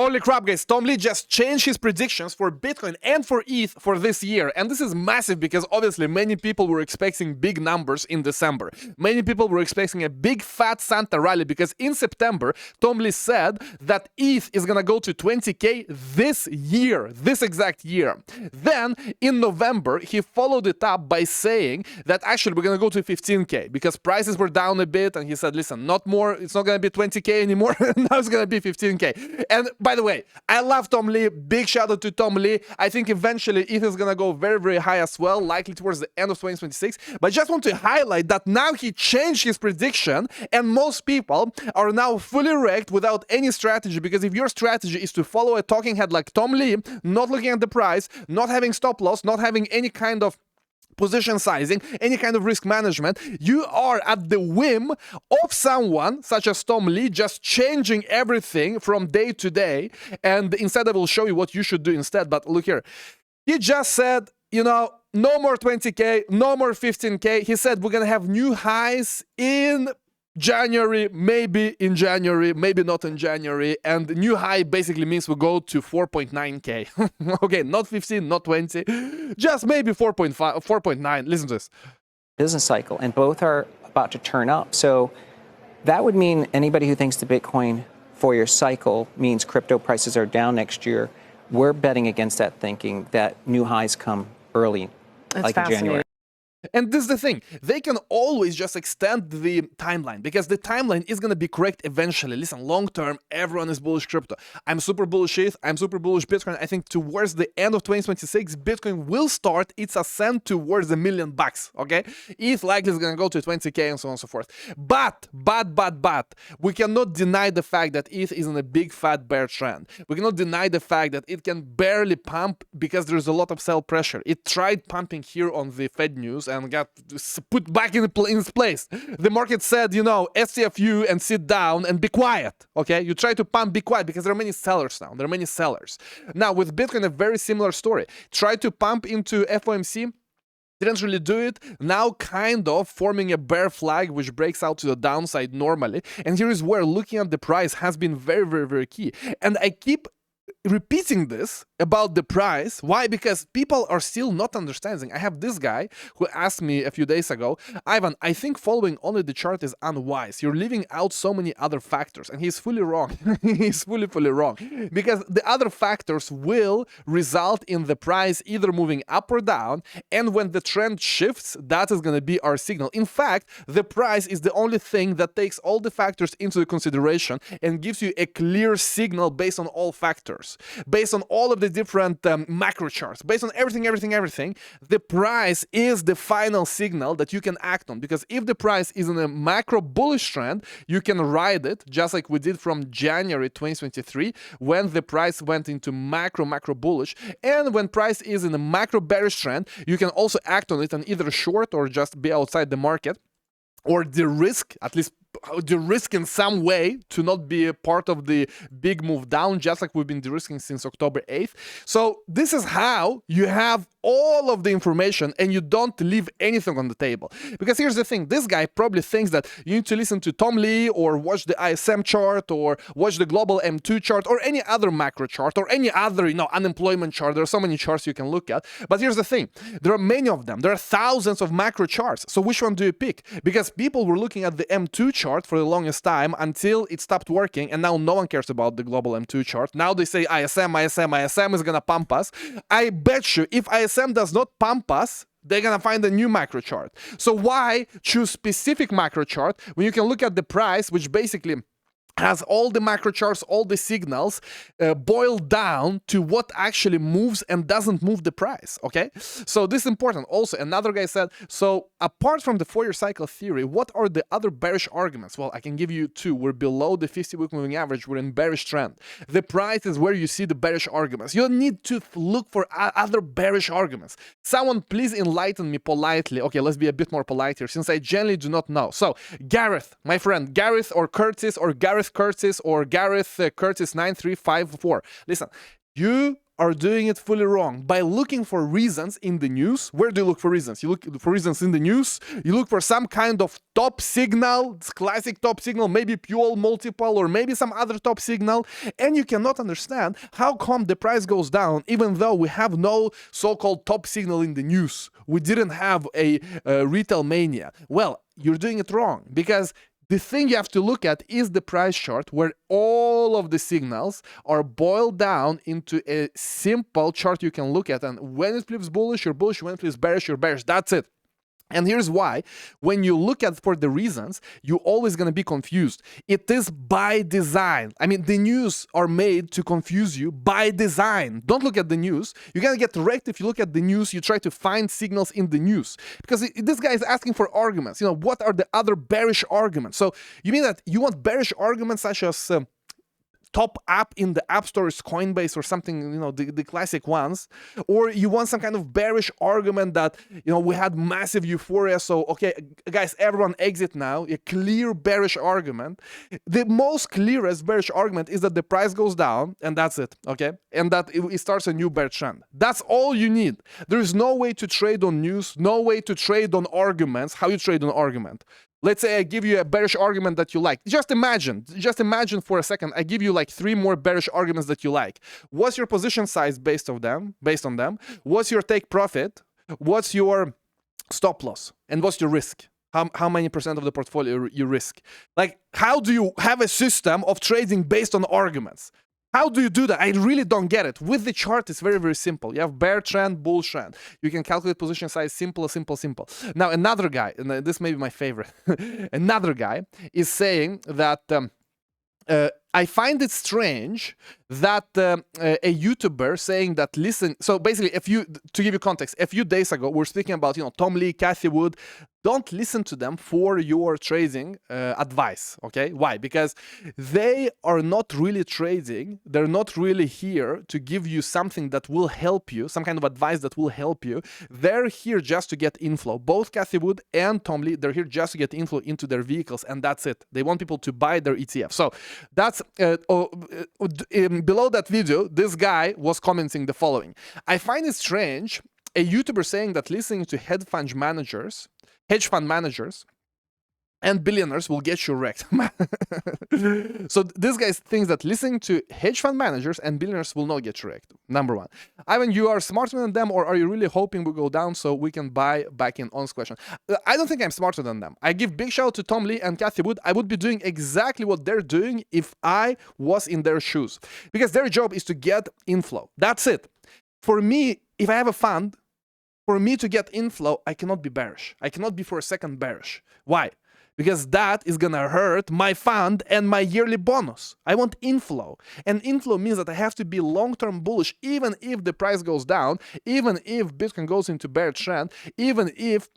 Holy crap, guys, Tom Lee just changed his predictions for Bitcoin and for ETH for this year. And this is massive because obviously many people were expecting big numbers in December. Many people were expecting a big fat Santa rally because in September, Tom Lee said that ETH is gonna go to 20K this year, this exact year. Then in November, he followed it up by saying that actually we're gonna go to 15K because prices were down a bit. And he said, listen, not more, it's not gonna be 20K anymore. Now it's gonna be 15K. And by the way, I love Tom Lee. Big shout out to Tom Lee. I think eventually ETH is gonna go very, very high as well, likely towards the end of 2026. But I just want to highlight that now he changed his prediction, and most people are now fully wrecked without any strategy. Because if your strategy is to follow a talking head like Tom Lee, not looking at the price, not having stop loss, not having any kind of position sizing, any kind of risk management, you are at the whim of someone such as Tom Lee just changing everything from day to day. And instead I will show you what you should do instead. But look here, he just said, you know, no more 20K, no more 15K. He said we're gonna have new highs in January, maybe in January, maybe not in January, and the new high basically means we go to 4.9K. Okay, not 15, not 20, just maybe 4.5, 4.9. Listen to this. Business cycle, and both are about to turn up. So that would mean anybody who thinks the Bitcoin 4-year cycle means crypto prices are down next year, we're betting against that, thinking that new highs come early, like in January. And this is the thing, they can always just extend the timeline because the timeline is going to be correct eventually. Listen, long term, everyone is bullish crypto. I'm super bullish ETH, I'm super bullish Bitcoin. I think towards the end of 2026, Bitcoin will start its ascent towards $1 million, okay? ETH likely is going to go to 20K and so on and so forth. But, we cannot deny the fact that ETH is in a big fat bear trend. We cannot deny the fact that it can barely pump because there's a lot of sell pressure. It tried pumping here on the Fed news and got put back in its place. The market said, you know, STFU and sit down and be quiet, okay? You try to pump, be quiet, because there are many sellers now. There are many sellers. Now, with Bitcoin, a very similar story. Try to pump into FOMC, didn't really do it, now kind of forming a bear flag which breaks out to the downside normally. And here is where looking at the price has been very, very, very key. And I keep repeating this about the price. Why? Because people are still not understanding. I have this guy who asked me a few days ago, Ivan, I think following only the chart is unwise. You're leaving out so many other factors. And he's fully wrong. He's fully wrong. Because the other factors will result in the price either moving up or down. And when the trend shifts, that is going to be our signal. In fact, the price is the only thing that takes all the factors into consideration and gives you a clear signal based on all factors, based on all of the different macro charts, based on everything. The price is the final signal that you can act on, because if the price is in a macro bullish trend, you can ride it, just like we did from January 2023 when the price went into macro bullish. And when price is in a macro bearish trend, you can also act on it and either short or just be outside the market, or the risk, at least de-risk in some way to not be a part of the big move down, just like we've been de-risking since October 8th. So this is how you have all of the information and you don't leave anything on the table. Because here's the thing, this guy probably thinks that you need to listen to Tom Lee or watch the ISM chart or watch the global M2 chart or any other macro chart or any other, you know, unemployment chart. There are so many charts you can look at. But here's the thing, there are many of them. There are thousands of macro charts. So which one do you pick? Because people were looking at the M2 chart for the longest time until it stopped working, and now no one cares about the global M2 chart. Now they say ISM is gonna pump us. I bet you if ISM does not pump us, they're gonna find a new macro chart. So why choose specific macro chart when you can look at the price, which basically has all the macro charts, all the signals boiled down to what actually moves and doesn't move the price, okay? So this is important. Also, another guy said, so apart from the 4-year cycle theory, what are the other bearish arguments? Well, I can give you two. We're below the 50-week moving average. We're in bearish trend. The price is where you see the bearish arguments. You don't need to look for other bearish arguments. Someone please enlighten me politely. Okay, let's be a bit more polite here, since I generally do not know. So, Gareth, my friend, Gareth or Curtis or Gareth Curtis or Gareth Curtis 9354. Listen, you are doing it fully wrong by looking for reasons in the news. Where do you look for reasons? You look for reasons in the news. You look for some kind of top signal, classic top signal, maybe Puel multiple or maybe some other top signal, and you cannot understand how come the price goes down even though we have no so-called top signal in the news. We didn't have a retail mania. Well, you're doing it wrong, because the thing you have to look at is the price chart, where all of the signals are boiled down into a simple chart you can look at. And when it flips bullish, you're bullish. When it flips bearish, you're bearish. That's it. And here's why. When you look at for the reasons, you're always going to be confused. It is by design. I mean, the news are made to confuse you by design. Don't look at the news. You're going to get wrecked if you look at the news. You try to find signals in the news. Because this guy is asking for arguments. You know, what are the other bearish arguments? So you mean that you want bearish arguments such as top app in the app store is Coinbase or something, you know, the classic ones, or you want some kind of bearish argument that, you know, we had massive euphoria, so okay guys, everyone exit now, a clear bearish argument. The most clearest bearish argument is that the price goes down and that's it, okay, and that it starts a new bear trend. That's all you need. There is no way to trade on news, no way to trade on arguments. How you trade on argument? Let's say I give you a bearish argument that you like. Just imagine for a second, I give you like 3 more bearish arguments that you like. What's your position size based on them? What's your take profit? What's your stop loss? And what's your risk? How many percent of the portfolio you risk? Like, how do you have a system of trading based on arguments? How do you do that? I really don't get it. With the chart, it's very, very simple. You have bear trend, bull trend. You can calculate position size, simple. Now, another guy, and this may be my favorite, another guy is saying that I find it strange that a YouTuber saying that, listen, so basically, to give you context, a few days ago, we're speaking about, you know, Tom Lee, Cathie Wood. Don't listen to them for your trading advice, okay? Why? Because they are not really trading. They're not really here to give you something that will help you, some kind of advice that will help you. They're here just to get inflow. Both Cathie Wood and Tom Lee, they're here just to get inflow into their vehicles, and that's it. They want people to buy their ETF. So that's below that video, this guy was commenting the following. I find it strange, a YouTuber saying that listening to hedge fund managers and billionaires will get you wrecked. So this guy thinks that listening to hedge fund managers and billionaires will not get you wrecked. Number one. Ivan, you are smarter than them, or are you really hoping we go down so we can buy back in? Honest question. I don't think I'm smarter than them. I give big shout out to Tom Lee and Cathie Wood. I would be doing exactly what they're doing if I was in their shoes. Because their job is to get inflow. That's it. For me, if I have a fund, for me to get inflow, I cannot be bearish. I cannot be for a second bearish. Why? Because that is gonna hurt my fund and my yearly bonus. I want inflow. And inflow means that I have to be long-term bullish, even if the price goes down, even if Bitcoin goes into bear trend, even if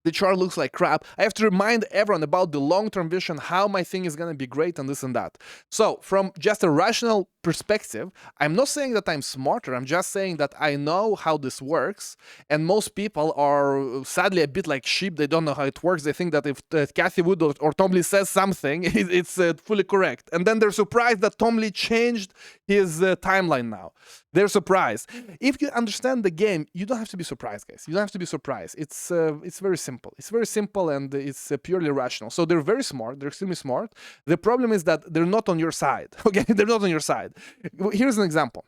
the chart looks like crap. I have to remind everyone about the long-term vision, how my thing is going to be great and this and that. So from just a rational perspective, I'm not saying that I'm smarter. I'm just saying that I know how this works. And most people are sadly a bit like sheep. They don't know how it works. They think that if Cathie Wood or Tom Lee says something, it's fully correct. And then they're surprised that Tom Lee changed his timeline now. They're surprised. If you understand the game, you don't have to be surprised, guys. You don't have to be surprised. It's very simple. It's very simple and it's purely rational. So they're very smart. They're extremely smart. The problem is that they're not on your side. Okay, they're not on your side. Here's an example.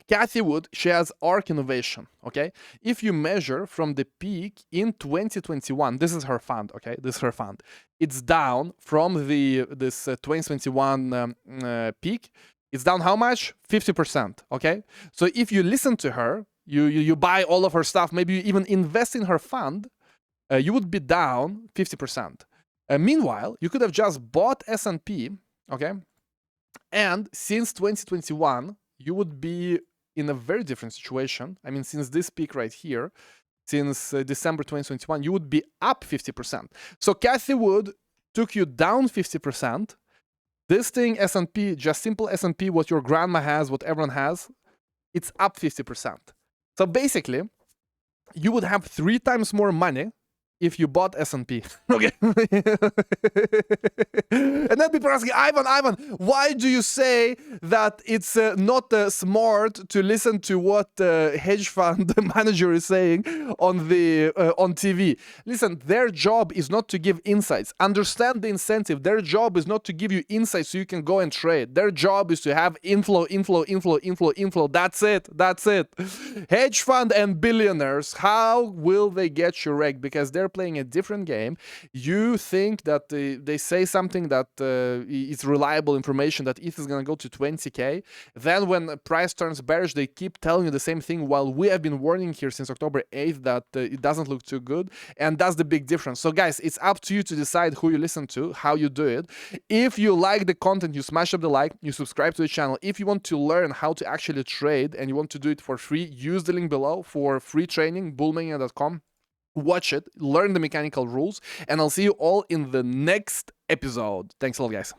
Cathie Wood, she has ARK Innovation, okay? If you measure from the peak in 2021, this is her fund, okay? This is her fund. It's down from this 2021 peak. It's down how much? 50%, okay? So if you listen to her, you buy all of her stuff, maybe you even invest in her fund, you would be down 50%. Meanwhile, you could have just bought S&P, okay? And since 2021, you would be in a very different situation. I mean, since this peak right here, since December 2021, you would be up 50%. So Cathie Wood took you down 50%. This thing, S&P, just simple S&P, what your grandma has, what everyone has, it's up 50%. So basically, you would have 3 times more money if you bought S&P. Okay. And then people are asking, Ivan, why do you say that it's not smart to listen to what hedge fund manager is saying on the on TV? Listen, their job is not to give insights. Understand the incentive. Their job is not to give you insights so you can go and trade. Their job is to have inflow. That's it. Hedge fund and billionaires, how will they get you wrecked? Because they're playing a different game. You think that they say something that is reliable information, that ETH is going to go to 20k. Then when the price turns bearish, they keep telling you the same thing, while we have been warning here since October 8th that it doesn't look too good. And that's the big difference. So guys, it's up to you to decide who you listen to, how you do it. If you like the content, you smash up the like, you subscribe to the channel. If you want to learn how to actually trade and you want to do it for free, use the link below for free training, bullmania.com. Watch it, learn the mechanical rules, and I'll see you all in the next episode. Thanks a lot, guys.